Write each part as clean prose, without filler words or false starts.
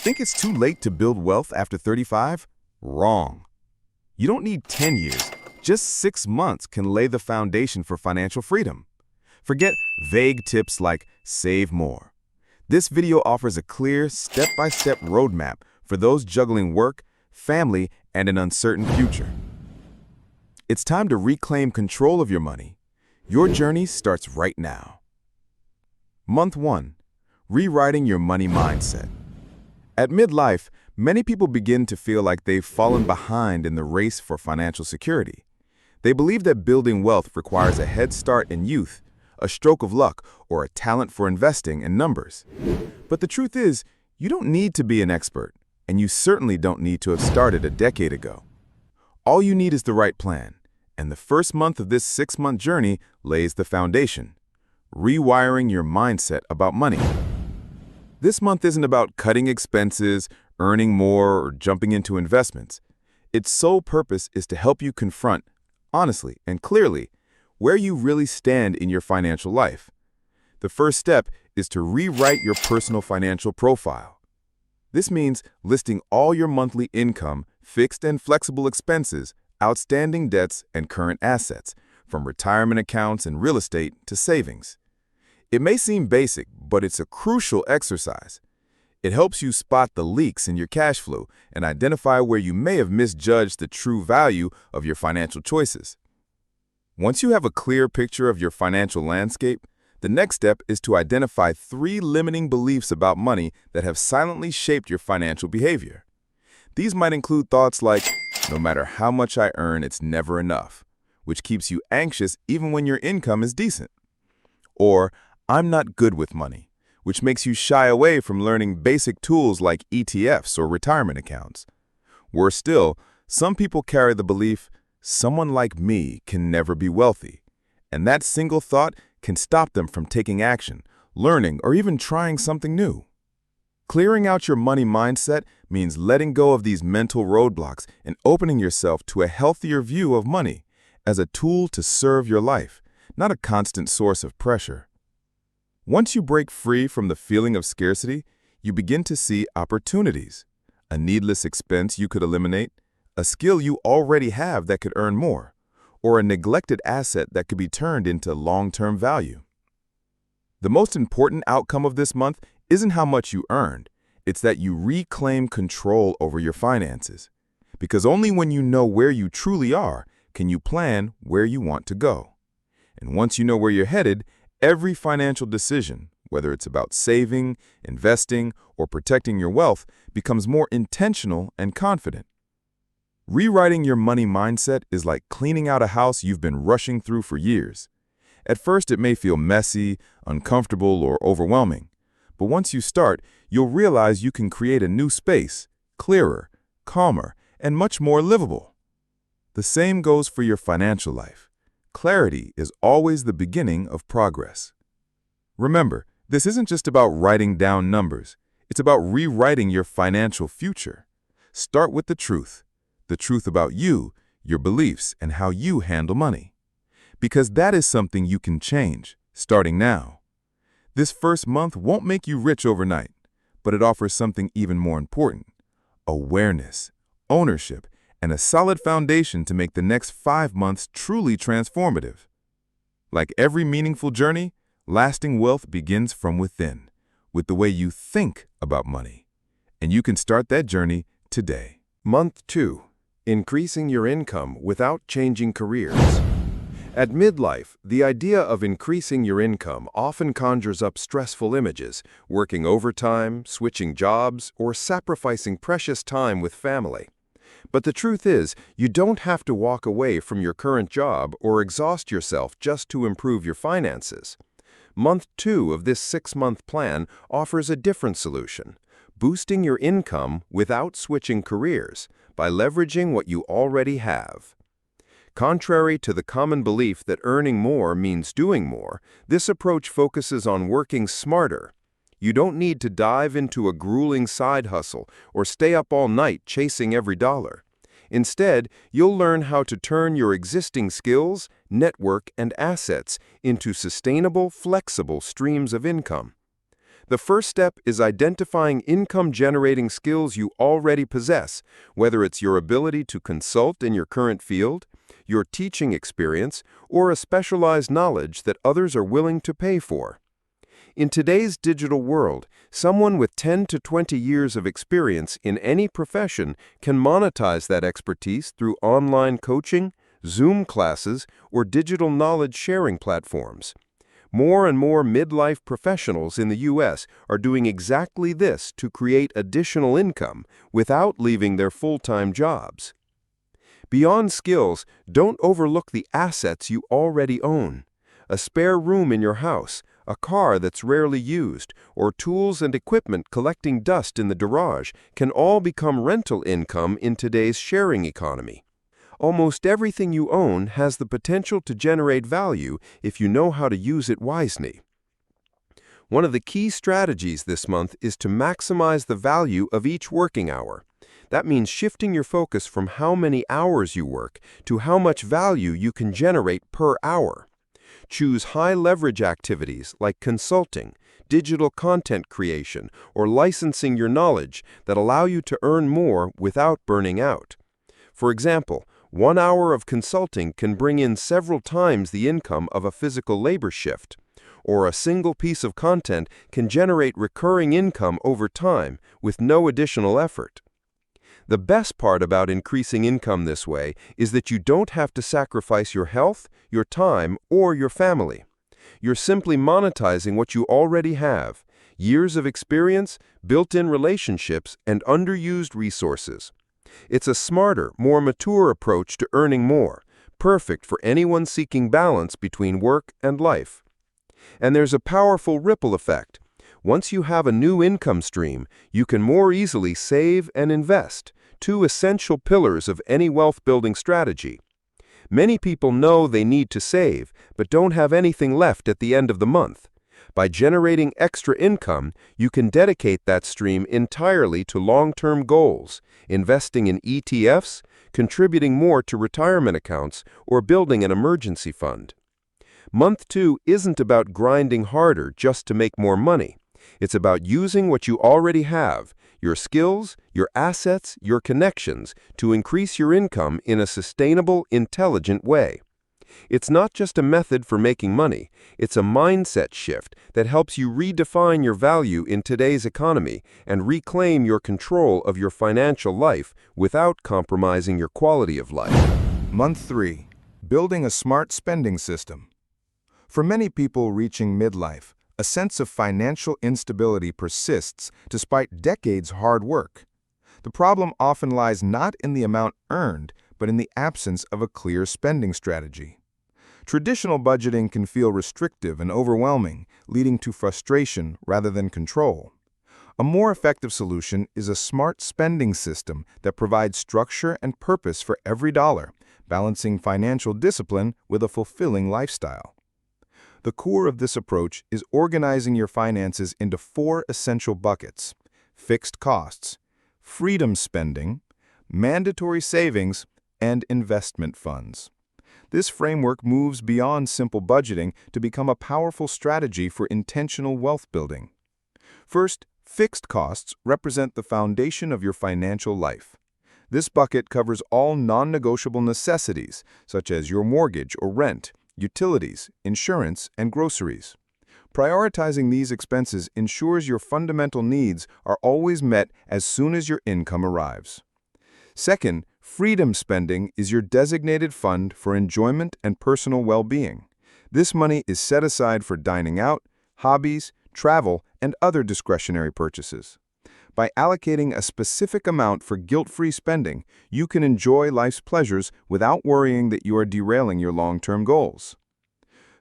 Think it's too late to build wealth after 35? Wrong. You don't need 10 years. Just 6 months can lay the foundation for financial freedom. Forget vague tips like save more. This video offers a clear, step-by-step roadmap for those juggling work, family, and an uncertain future. It's time to reclaim control of your money. Your journey starts right now. Month 1. Rewriting your money mindset. At midlife, many people begin to feel like they've fallen behind in the race for financial security. They believe that building wealth requires a head start in youth, a stroke of luck, or a talent for investing in numbers. But the truth is, you don't need to be an expert, and you certainly don't need to have started a decade ago. All you need is the right plan, and the first month of this 6-month journey lays the foundation. Rewiring your mindset about money. This month isn't about cutting expenses, earning more, or jumping into investments. Its sole purpose is to help you confront, honestly and clearly, where you really stand in your financial life. The first step is to rewrite your personal financial profile. This means listing all your monthly income, fixed and flexible expenses, outstanding debts, and current assets, from retirement accounts and real estate to savings. It may seem basic, but it's a crucial exercise. It helps you spot the leaks in your cash flow and identify where you may have misjudged the true value of your financial choices. Once you have a clear picture of your financial landscape, the next step is to identify 3 limiting beliefs about money that have silently shaped your financial behavior. These might include thoughts like, no matter how much I earn, it's never enough, which keeps you anxious even when your income is decent. Or, I'm not good with money, which makes you shy away from learning basic tools like ETFs or retirement accounts. Worse still, some people carry the belief, someone like me can never be wealthy, and that single thought can stop them from taking action, learning, or even trying something new. Clearing out your money mindset means letting go of these mental roadblocks and opening yourself to a healthier view of money as a tool to serve your life, not a constant source of pressure. Once you break free from the feeling of scarcity, you begin to see opportunities, a needless expense you could eliminate, a skill you already have that could earn more, or a neglected asset that could be turned into long-term value. The most important outcome of this month isn't how much you earned, it's that you reclaim control over your finances. Because only when you know where you truly are can you plan where you want to go. And once you know where you're headed, every financial decision, whether it's about saving, investing, or protecting your wealth, becomes more intentional and confident. Rewriting your money mindset is like cleaning out a house you've been rushing through for years. At first, it may feel messy, uncomfortable, or overwhelming. But once you start, you'll realize you can create a new space, clearer, calmer, and much more livable. The same goes for your financial life. Clarity is always the beginning of progress. Remember, this isn't just about writing down numbers. It's about rewriting your financial future. Start with the truth about you, your beliefs, and how you handle money. Because that is something you can change, starting now. This first month won't make you rich overnight, but it offers something even more important: awareness, ownership, and a solid foundation to make the next 5 months truly transformative. Like every meaningful journey, lasting wealth begins from within, with the way you think about money. And you can start that journey today. Month 2. Increasing your income without changing careers. At midlife, the idea of increasing your income often conjures up stressful images: working overtime, switching jobs, or sacrificing precious time with family. But the truth is, you don't have to walk away from your current job or exhaust yourself just to improve your finances. Month 2 of this 6-month plan offers a different solution: boosting your income without switching careers by leveraging what you already have. Contrary to the common belief that earning more means doing more, this approach focuses on working smarter. You don't need to dive into a grueling side hustle or stay up all night chasing every dollar. Instead, you'll learn how to turn your existing skills, network, and assets into sustainable, flexible streams of income. The first step is identifying income-generating skills you already possess, whether it's your ability to consult in your current field, your teaching experience, or a specialized knowledge that others are willing to pay for. In today's digital world, someone with 10 to 20 years of experience in any profession can monetize that expertise through online coaching, Zoom classes, or digital knowledge sharing platforms. More and more midlife professionals in the U.S. are doing exactly this to create additional income without leaving their full-time jobs. Beyond skills, don't overlook the assets you already own. A spare room in your house, a car that's rarely used, or tools and equipment collecting dust in the garage can all become rental income in today's sharing economy. Almost everything you own has the potential to generate value if you know how to use it wisely. One of the key strategies this month is to maximize the value of each working hour. That means shifting your focus from how many hours you work to how much value you can generate per hour. Choose high-leverage activities like consulting, digital content creation, or licensing your knowledge that allow you to earn more without burning out. For example, 1 hour of consulting can bring in several times the income of a physical labor shift, or a single piece of content can generate recurring income over time with no additional effort. The best part about increasing income this way is that you don't have to sacrifice your health, your time, or your family. You're simply monetizing what you already have: years of experience, built-in relationships, and underused resources. It's a smarter, more mature approach to earning more, perfect for anyone seeking balance between work and life. And there's a powerful ripple effect. Once you have a new income stream, you can more easily save and invest, two essential pillars of any wealth-building strategy. Many people know they need to save, but don't have anything left at the end of the month. By generating extra income, you can dedicate that stream entirely to long-term goals, investing in ETFs, contributing more to retirement accounts, or building an emergency fund. Month 2 isn't about grinding harder just to make more money. It's about using what you already have, your skills, your assets, your connections, to increase your income in a sustainable, intelligent way. It's not just a method for making money, it's a mindset shift that helps you redefine your value in today's economy and reclaim your control of your financial life without compromising your quality of life. Month 3. Building a smart spending system. For many people reaching midlife, a sense of financial instability persists despite decades' hard work. The problem often lies not in the amount earned, but in the absence of a clear spending strategy. Traditional budgeting can feel restrictive and overwhelming, leading to frustration rather than control. A more effective solution is a smart spending system that provides structure and purpose for every dollar, balancing financial discipline with a fulfilling lifestyle. The core of this approach is organizing your finances into 4 essential buckets: fixed costs, freedom spending, mandatory savings, and investment funds. This framework moves beyond simple budgeting to become a powerful strategy for intentional wealth building. First, fixed costs represent the foundation of your financial life. This bucket covers all non-negotiable necessities, such as your mortgage or rent, utilities, insurance, and groceries. Prioritizing these expenses ensures your fundamental needs are always met as soon as your income arrives. Second, freedom spending is your designated fund for enjoyment and personal well-being. This money is set aside for dining out, hobbies, travel, and other discretionary purchases. By allocating a specific amount for guilt-free spending, you can enjoy life's pleasures without worrying that you are derailing your long-term goals.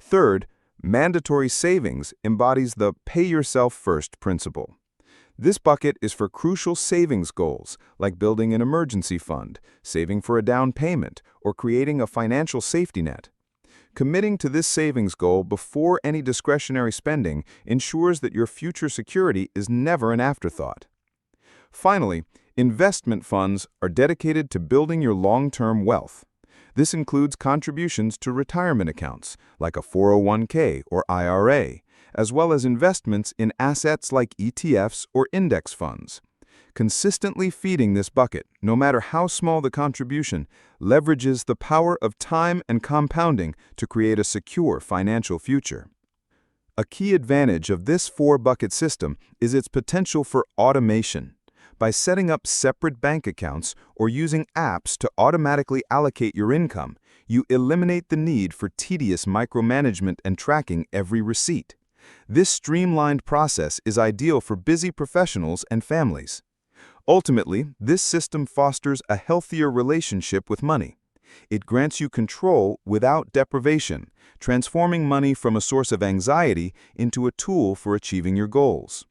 Third, mandatory savings embodies the pay yourself first principle. This bucket is for crucial savings goals, like building an emergency fund, saving for a down payment, or creating a financial safety net. Committing to this savings goal before any discretionary spending ensures that your future security is never an afterthought. Finally, investment funds are dedicated to building your long-term wealth. This includes contributions to retirement accounts, like a 401k or IRA, as well as investments in assets like ETFs or index funds. Consistently feeding this bucket, no matter how small the contribution, leverages the power of time and compounding to create a secure financial future. A key advantage of this four-bucket system is its potential for automation. By setting up separate bank accounts or using apps to automatically allocate your income, you eliminate the need for tedious micromanagement and tracking every receipt. This streamlined process is ideal for busy professionals and families. Ultimately, this system fosters a healthier relationship with money. It grants you control without deprivation, transforming money from a source of anxiety into a tool for achieving your goals.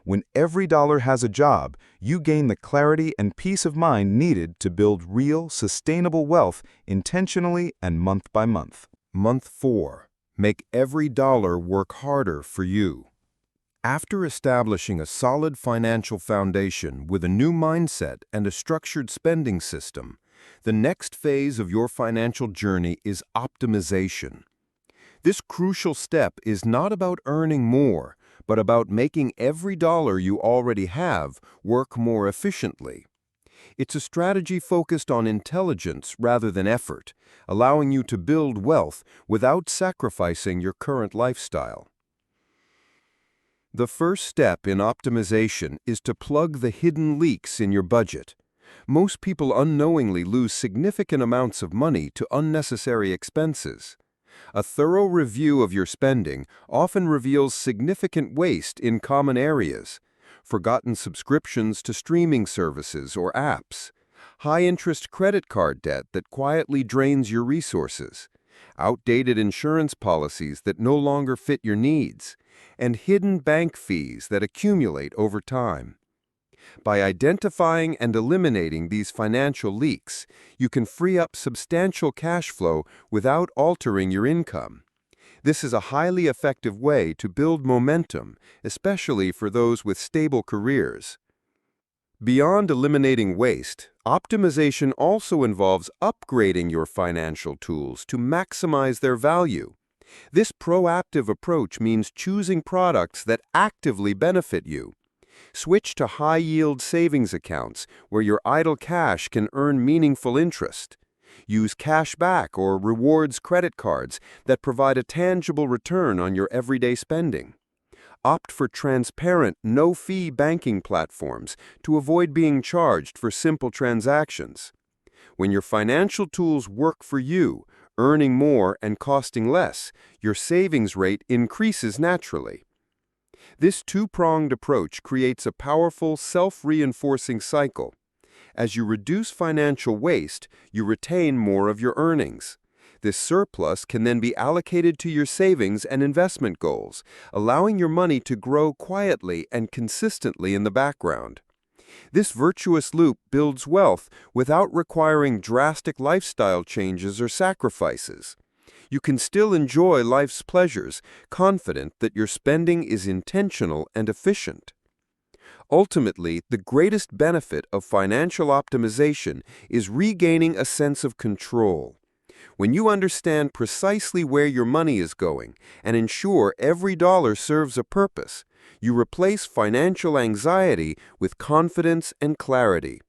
When every dollar has a job, you gain the clarity and peace of mind needed to build real, sustainable wealth intentionally and month by month. Month 4. Make every dollar work harder for you. After establishing a solid financial foundation with a new mindset and a structured spending system, the next phase of your financial journey is optimization. This crucial step is not about earning more, but about making every dollar you already have work more efficiently. It's a strategy focused on intelligence rather than effort, allowing you to build wealth without sacrificing your current lifestyle. The first step in optimization is to plug the hidden leaks in your budget. Most people unknowingly lose significant amounts of money to unnecessary expenses. A thorough review of your spending often reveals significant waste in common areas: forgotten subscriptions to streaming services or apps, high-interest credit card debt that quietly drains your resources, outdated insurance policies that no longer fit your needs, and hidden bank fees that accumulate over time. By identifying and eliminating these financial leaks, you can free up substantial cash flow without altering your income. This is a highly effective way to build momentum, especially for those with stable careers. Beyond eliminating waste, optimization also involves upgrading your financial tools to maximize their value. This proactive approach means choosing products that actively benefit you. Switch to high-yield savings accounts where your idle cash can earn meaningful interest. Use cashback or rewards credit cards that provide a tangible return on your everyday spending. Opt for transparent, no-fee banking platforms to avoid being charged for simple transactions. When your financial tools work for you, earning more and costing less, your savings rate increases naturally. This two-pronged approach creates a powerful, self-reinforcing cycle. As you reduce financial waste, you retain more of your earnings. This surplus can then be allocated to your savings and investment goals, allowing your money to grow quietly and consistently in the background. This virtuous loop builds wealth without requiring drastic lifestyle changes or sacrifices. You can still enjoy life's pleasures, confident that your spending is intentional and efficient. Ultimately, the greatest benefit of financial optimization is regaining a sense of control. When you understand precisely where your money is going and ensure every dollar serves a purpose, you replace financial anxiety with confidence and clarity.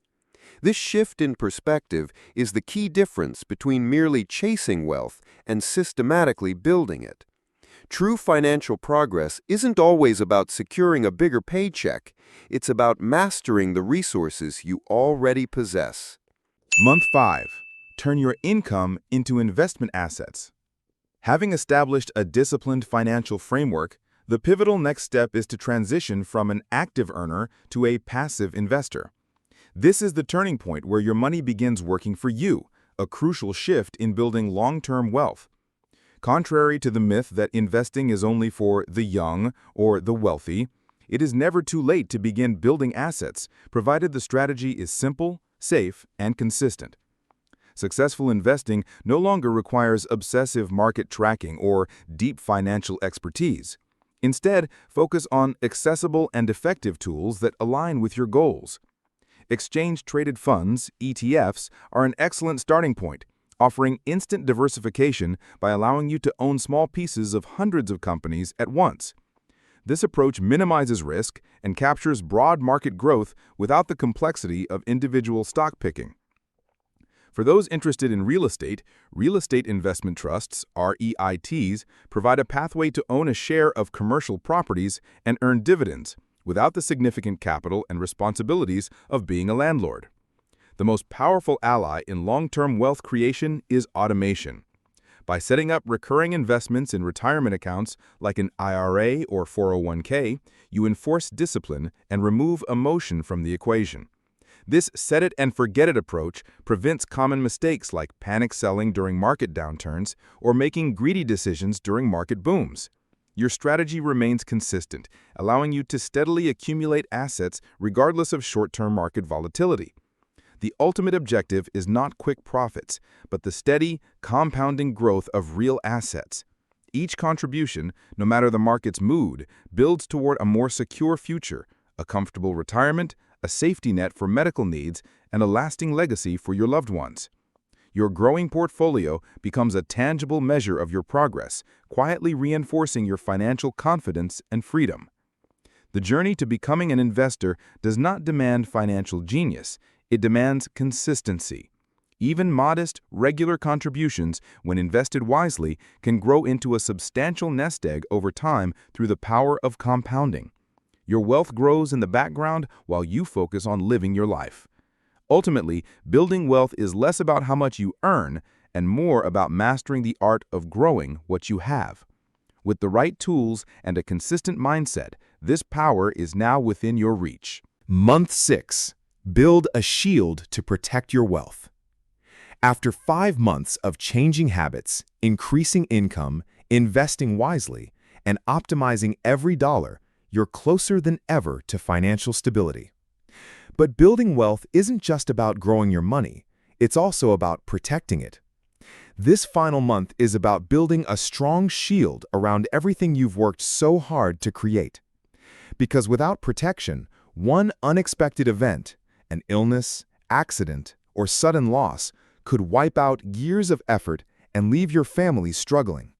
This shift in perspective is the key difference between merely chasing wealth and systematically building it. True financial progress isn't always about securing a bigger paycheck. It's about mastering the resources you already possess. Month 5. Turn your income into investment assets. Having established a disciplined financial framework, the pivotal next step is to transition from an active earner to a passive investor. This is the turning point where your money begins working for you, a crucial shift in building long-term wealth. Contrary to the myth that investing is only for the young or the wealthy, it is never too late to begin building assets, provided the strategy is simple, safe, and consistent. Successful investing no longer requires obsessive market tracking or deep financial expertise. Instead, focus on accessible and effective tools that align with your goals. Exchange-traded funds, ETFs, are an excellent starting point, offering instant diversification by allowing you to own small pieces of hundreds of companies at once. This approach minimizes risk and captures broad market growth without the complexity of individual stock picking. For those interested in real estate investment trusts, REITs, provide a pathway to own a share of commercial properties and earn dividends without the significant capital and responsibilities of being a landlord. The most powerful ally in long-term wealth creation is automation. By setting up recurring investments in retirement accounts like an IRA or 401k, you enforce discipline and remove emotion from the equation. This set-it-and-forget-it approach prevents common mistakes like panic selling during market downturns or making greedy decisions during market booms. Your strategy remains consistent, allowing you to steadily accumulate assets regardless of short-term market volatility. The ultimate objective is not quick profits, but the steady, compounding growth of real assets. Each contribution, no matter the market's mood, builds toward a more secure future, a comfortable retirement, a safety net for medical needs, and a lasting legacy for your loved ones. Your growing portfolio becomes a tangible measure of your progress, quietly reinforcing your financial confidence and freedom. The journey to becoming an investor does not demand financial genius. It demands consistency. Even modest, regular contributions, when invested wisely, can grow into a substantial nest egg over time through the power of compounding. Your wealth grows in the background while you focus on living your life. Ultimately, building wealth is less about how much you earn and more about mastering the art of growing what you have. With the right tools and a consistent mindset, this power is now within your reach. Month 6. Build a shield to protect your wealth. After 5 months of changing habits, increasing income, investing wisely, and optimizing every dollar, you're closer than ever to financial stability. But building wealth isn't just about growing your money, it's also about protecting it. This final month is about building a strong shield around everything you've worked so hard to create. Because without protection, one unexpected event, an illness, accident, or sudden loss, could wipe out years of effort and leave your family struggling.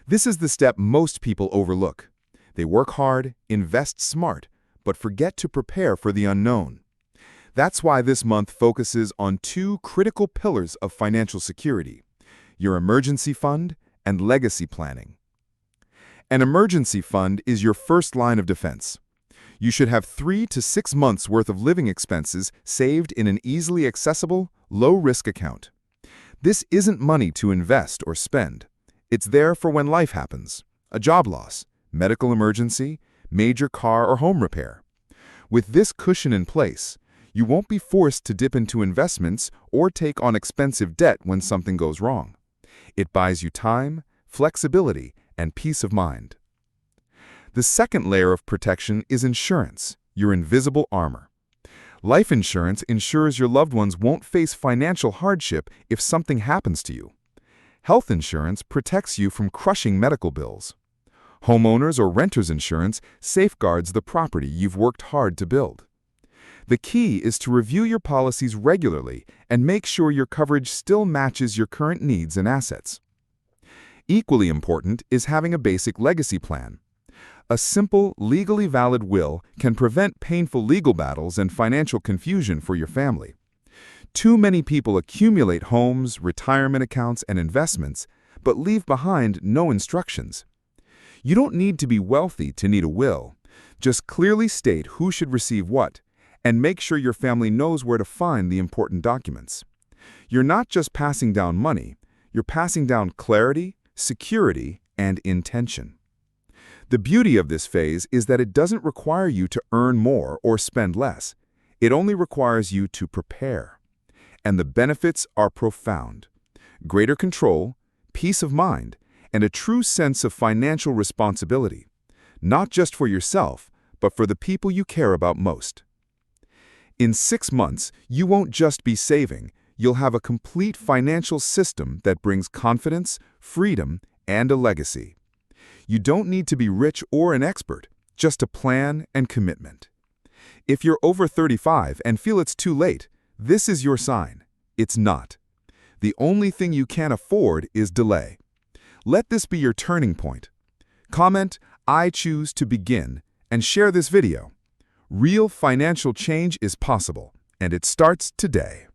This is the step most people overlook. They work hard, invest smart, but forget to prepare for the unknown. That's why this month focuses on 2 critical pillars of financial security: your emergency fund and legacy planning. An emergency fund is your first line of defense. You should have 3 to 6 months' worth of living expenses saved in an easily accessible, low-risk account. This isn't money to invest or spend. It's there for when life happens: a job loss, medical emergency, major car or home repair. With this cushion in place, you won't be forced to dip into investments or take on expensive debt when something goes wrong. It buys you time, flexibility, and peace of mind. The second layer of protection is insurance, your invisible armor. Life insurance ensures your loved ones won't face financial hardship if something happens to you. Health insurance protects you from crushing medical bills. Homeowners or renters insurance safeguards the property you've worked hard to build. The key is to review your policies regularly and make sure your coverage still matches your current needs and assets. Equally important is having a basic legacy plan. A simple, legally valid will can prevent painful legal battles and financial confusion for your family. Too many people accumulate homes, retirement accounts, and investments, but leave behind no instructions. You don't need to be wealthy to need a will. Just clearly state who should receive what, and make sure your family knows where to find the important documents. You're not just passing down money, you're passing down clarity, security, and intention. The beauty of this phase is that it doesn't require you to earn more or spend less. It only requires you to prepare. And the benefits are profound: greater control, peace of mind, and a true sense of financial responsibility, not just for yourself, but for the people you care about most. In 6 months, you won't just be saving, you'll have a complete financial system that brings confidence, freedom, and a legacy. You don't need to be rich or an expert, just a plan and commitment. If you're over 35 and feel it's too late, this is your sign. It's not. The only thing you can't afford is delay. Let this be your turning point. Comment, I choose to begin and share this video. Real financial change is possible, and it starts today.